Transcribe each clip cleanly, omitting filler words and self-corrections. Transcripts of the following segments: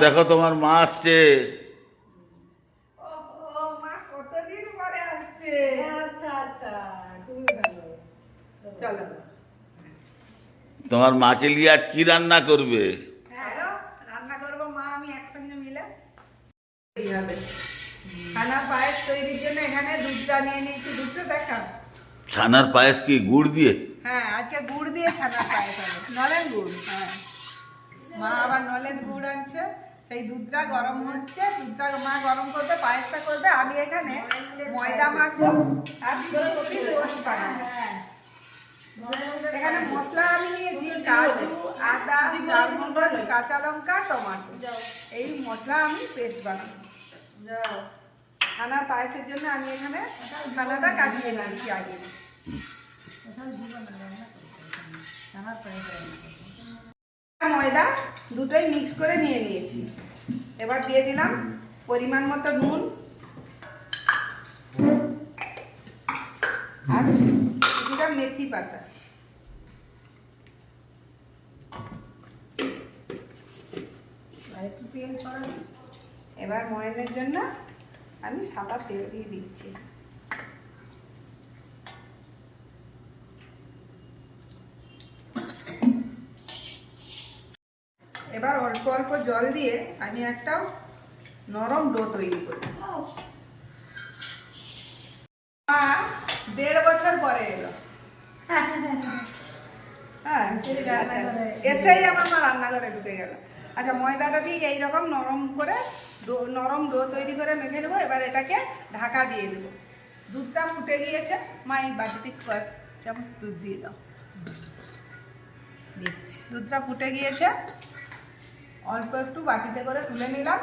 দেখো তোমার মা আসছে। মা কতদিন পরে আসছে। আচ্ছা আচ্ছা, খুবই ভালো। চলো তোমার মাকে নিয়ে আজ কি রান্না করবে? চলো রান্না করবো মা আমি একসঙ্গে মিলে। এই হবে ছানার পায়েস তৈরির জন্য এখানে দুধটা নিয়ে নিয়েছি। দুধটা দেখা। ছানার পায়েস কি গুড় দিয়ে? হ্যাঁ আজকে গুড় দিয়ে ছানার পায়েস হবে, নলেন গুড়। হ্যাঁ মা আবার নলেন গুড় আনছে। সেই দুধটা গরম হচ্ছে, দুধটা মা গরম করবে, পায়েসটা করবে। আমি এখানে ময়দা মাখবো আর ফুলকপি রোস্ট বানাবো। এখানে মশলা আমি নিয়েছি কাজু, আদা, গোলমরিচ, কাঁচা লঙ্কা, টমেটো। এই মশলা আমি পেস্ট বানাবো। ছানার পায়েসের জন্য আমি এখানে ছানাটা কাটিয়ে নিয়েছি আগে। ময়দা দুটোই মিক্স করে নিয়ে নিয়েছি। এবার দিয়ে দিলাম পরিমাণ মতো নুন আর কিছুটা মেথি পাতা। এবার ময়নের জন্য আমি সাদা তেল দিয়ে দিচ্ছি। এবার অল্প অল্প জল দিয়ে আমি একটা নরম ডো তৈরি করি। 1.5 বছর পরে এলো। হ্যাঁ এসেই আমার মা রান্নাঘরে ঢুকে গেল। আচ্ছা ময়দাটা ঠিক এইরকম নরম ডো তৈরি করে মেখে নেবো। এবার এটাকে ঢাকা দিয়ে দেবো। দুধটা ফুটে গিয়েছে, মা এই বাটিতে কয়েক চামচ দুধ দিয়ে দাও। দুধটা ফুটে গিয়েছে, অল্প একটু বাটিতে করে তুলে নিলাম।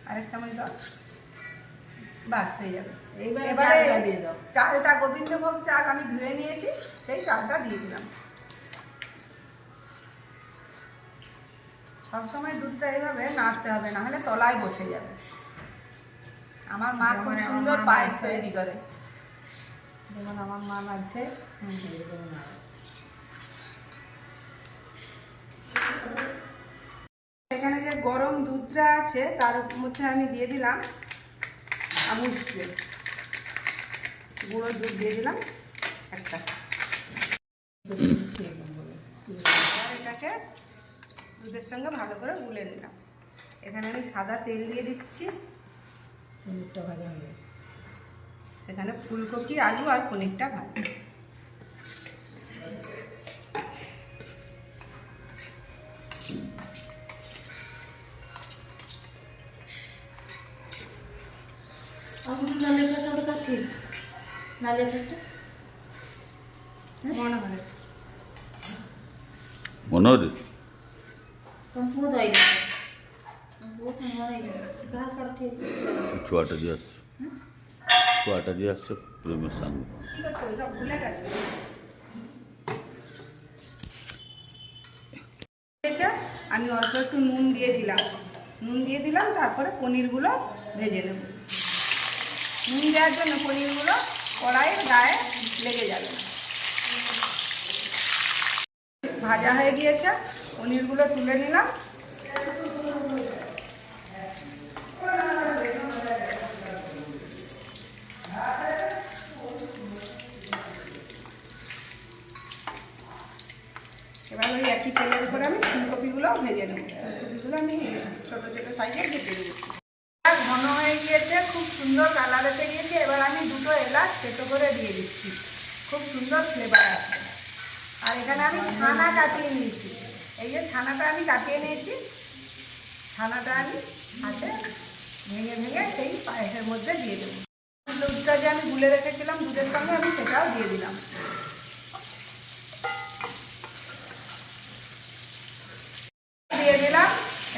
আরেক চামচ দাও, বাস হয়ে যাবে। এবারে দিয়ে দাও চালটা, গোবিন্দভোগ চাল আমি ধুয়ে নিয়েছি, সেই চালটা দিয়ে দিলাম। সবসময় দুধটা এইভাবে নাড়তে হবে, না হলে তলায় বসে যাবে। আমার মা খুব সুন্দর পায়েস তৈরি করে, যেমন আমার মা নাড়ছে। এখানে যে গরম দুধটা আছে তার মধ্যে আমি দিয়ে দিলাম আমুল স্প্রে, গুঁড়ো দুধ দিয়ে দিলাম একটা। এটাকে দুধের সঙ্গে ভালো করে গুলে নিলাম। এখানে আমি সাদা তেল দিয়ে দিচ্ছি। পনিরটা ভাজা হবে, সেখানে ফুলকপি, আলু আর পনিরটা ভাজা। নালে ফেটা ওটা কাটিয়েছে, নালে ফেটা মনে হয় মনোরে तुम खुद आई वो संभाले कहाँ काटे ছোয়াটা দিয়ে আসছে, ছোয়াটা দিয়ে আসছে প্রেমের সঙ্গে। ঠিক আছে, ওইসব ভুলে গেছে। আমি অল্প একটু নুন দিয়ে দিলাম, তারপরে পনিরগুলো ভেজে নেব। নুন দেওয়ার জন্য পনিরগুলো কড়াইয়ের গায়ে লেগে যাবে। ভাজা হয়ে গিয়েছে, পনিরগুলো তুলে নিলাম। এবার ওই একই তেলের উপরে আমি ফুলকপিগুলো ভেজে নেব। ফুলকপিগুলো আমি ছোটো ছোটো সাইজে কেটে দিয়েছি। ঘন হয়ে গিয়েছে, খুব সুন্দর কালার এসে গিয়েছে। এবার আমি 2টো এলাচ থেতো করে দিয়ে দিচ্ছি, খুব সুন্দর ফ্লেভার আসবে। আর এখানে আমি ছানা কাটিয়ে নিয়েছি। এই যে ছানাটা আমি কাটিয়ে নিয়েছি, ছানাটা আমি হাতে ভেঙে ভেঙে সেই পায়েসের মধ্যে দিয়ে দেবো। দুধটা যে আমি গুলে রেখেছিলাম দুধের সঙ্গে, আমি সেটাও দিয়ে দিলাম। দিয়ে দিলাম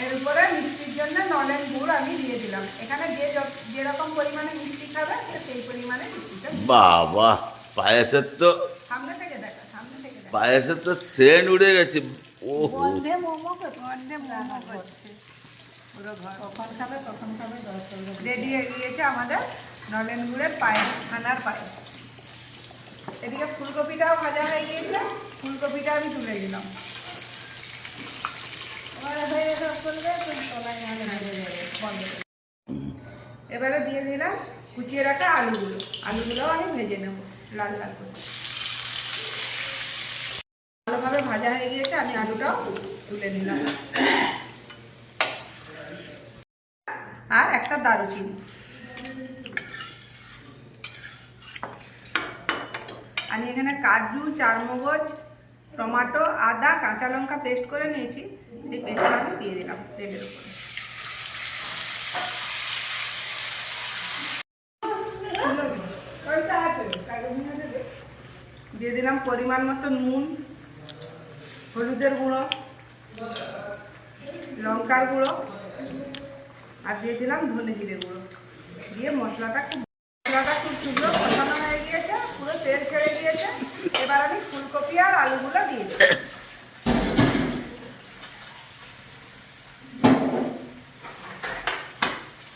এর উপরে মিষ্টির জন্য নলেন গুড় আমি দিয়ে দিলাম। এখানে যেরকম পরিমাণে মিষ্টি খাবে সেই পরিমাণে মিষ্টিটা। বাবা, পায়েসের তো সামনে থেকে দেখা। পায়েসের তো সেন্ট উড়ে গেছে। ও বন্ধে মোমো করছে, পুরো ঘর কখন খাবে 10 রেডি হয়ে গিয়েছে আমাদের নলেন গুড়ের পায়েস, ছানার পায়েস। এদিকে ফুলকপিটাও ভাজা হয়ে গিয়েছে, ফুলকপিটা আমি তুলে দিলাম। হয়ে গেছে চলবে, তলায় নাহলে ভেঙে যাবে, বন্ধ করে। এবারে দিয়ে দিলাম কুচিয়ে রাখা আলুগুলোও আমি ভেজে নেব লাল লাল করে। ভালোভাবে ভাজা হয়ে গিয়েছে, আমি আলুটাও তুলে নিলাম। আর একটা দারুচিনি, আমি এখানে কাজু, চারমগজ, টমেটো, আদা, কাঁচা লঙ্কা পেস্ট করে নিয়েছি, সেই পেস্টটা আমি দিয়ে দিলাম তেলের উপরে। দিয়ে দিলাম পরিমাণ মতো নুন, হলুদের গুঁড়ো, লঙ্কার গুঁড়ো, আর দিয়ে দিলাম ধনে জিরে গুঁড়ো। দিয়ে মশলাটা খুব সুন্দর কষানো হয়ে গিয়েছে, পুরো তেল ছেড়ে দিয়েছে। এবার আমি ফুলকপি আর আলুগুলো দিয়ে দেবো।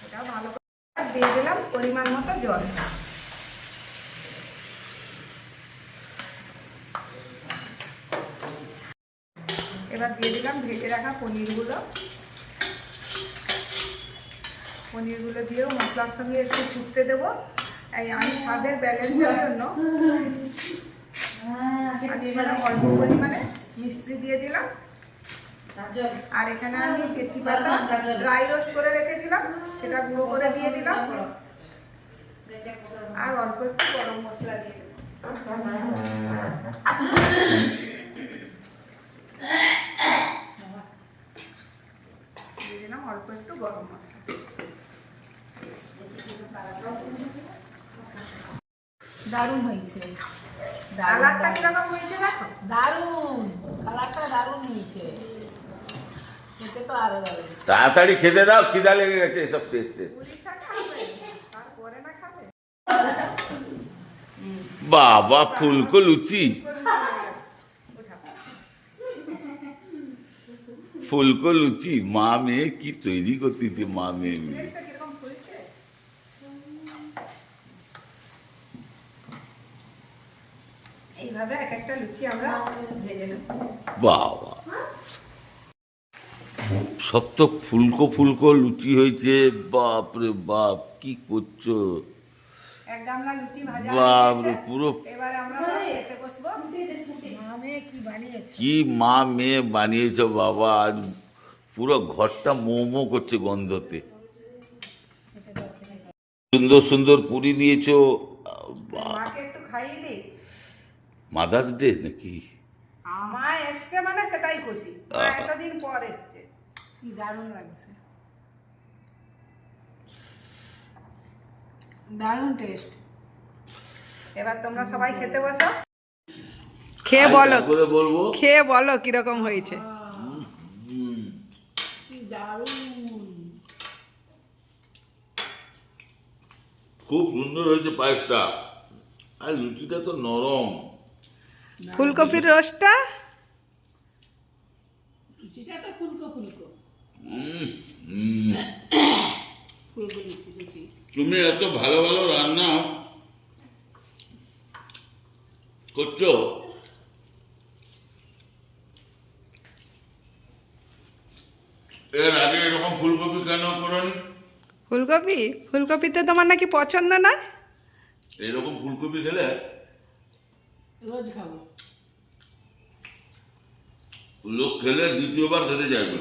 এটা ভালো করে দিয়ে দিলাম পরিমাণ মতো জল। এবার দিয়ে দিলাম ভেজে রাখা পনিরগুলো দিয়েও মশলার সঙ্গে একটু ফুটতে দেবো। আমি স্বাদের ব্যালেন্সের জন্য আমি এখানে অল্প পরিমাণে মিষ্টি দিয়ে দিলাম। আর এখানে আমি মেথি পাতা ড্রাই রোস্ট করে রেখেছিলাম, সেটা গুঁড়ো করে দিয়ে দিলাম। আর অল্প একটু গরম মশলা দিয়ে দিলাম। দিয়ে দিলাম অল্প একটু গরম মশলা। দারুণ হয়েছে, কালারটা কিরকম হয়েছে দেখো। দারুণ কালারটা দারুণ হয়েছে, খেতে তো আরো দারুণ। তাড়াতাড়ি খেতে দাও, খিদা লেগে গেছে এসব টেস্টে। পুরি চা খাবে, তারপরে না খাবে। বাবা ফুলকো লুচি, ফুলকো লুচি মা মেয়ে কি তৈরি করতেছে, মা মেয়ে মিলে। দেখছো কিরকম ফুলছে। এইভাবে এক একটা লুচি আমরা ভেজে নেব। বাবা সব তো ফুলকো ফুলকো লুচি হয়েছে, বাপ রে বাপ, কি করছো? এক গামলা লুচি ভাজা বাপ হয়ে রে, গেছে। পুরো এবারে আমরা সব খেতে বসবো। আমি কি বানিয়েছি, কি মা মেয়ে বানিয়েছো বাবা, আর পুরো ঘরটা মোমো করছে গন্ধতে। সুন্দর সুন্দর পুরি দিয়েছো। মাকে একটু খাইয়ে দিই। মাদার্স ডে নাকি? মা এসছে মানে সেটাই খুশি, মা এতদিন পর এসছে। কি দারুণ লাগছে, দারুণ টেস্ট। এবার তোমরা সবাই খেতে বসো, খেয়ে বলো, করে বলবো খেয়ে বলো কিরকম হয়েছে। কি দারুণ, খুব সুন্দর হয়েছে পায়েসটা, আর লুচিটা তো নরম। ফুলকপির রসটা লুচিটা তো ফুলকো ফুলকো ফুলকো লুচি লুচি। তুমি এত ভালো ভালো রান্না করছো, এর আগে এরকম ফুলকপি কেন করনি? ফুলকপিতে তোমার নাকি পছন্দ না? এরকম ফুলকপি খেলে রোজ খাবো। লোক খেলে দ্বিতীয়বার খেতে যাবে।